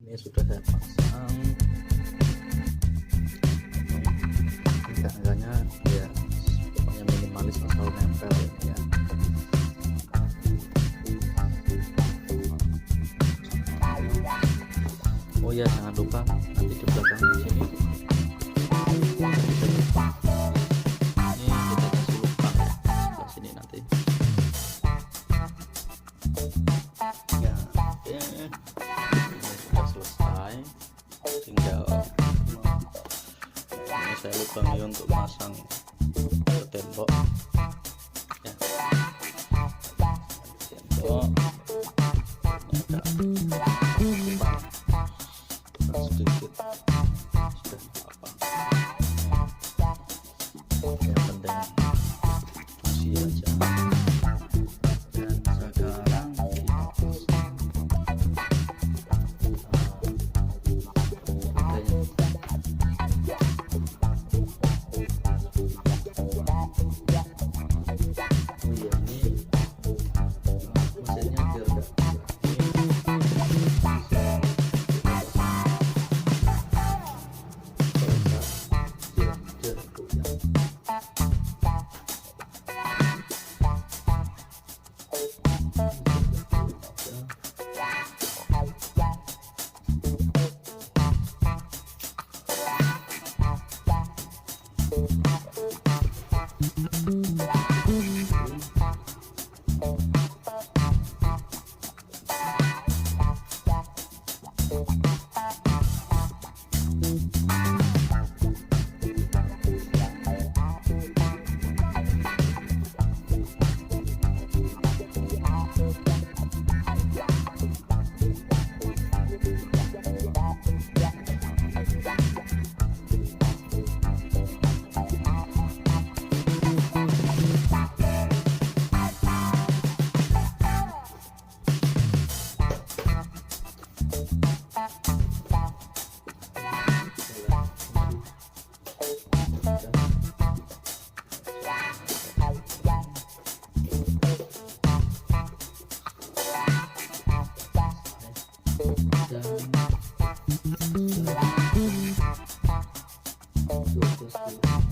Ini sudah saya pasang. Enggaknya ya pokoknya minimalis asal nempel ya. Oh ya, jangan lupa nanti di belakang sini ini kita kasih lubang ya, sebelah sini nanti ya. Oke, ini sudah selesai, tinggal ini saya lubangi untuk pasang ke tembok ya. Tembok ini ada lubang sedikit, sudah apa yang penting masih aja. Dan sekarang kita pasang oh iya, ini mesinnya biar enggak dan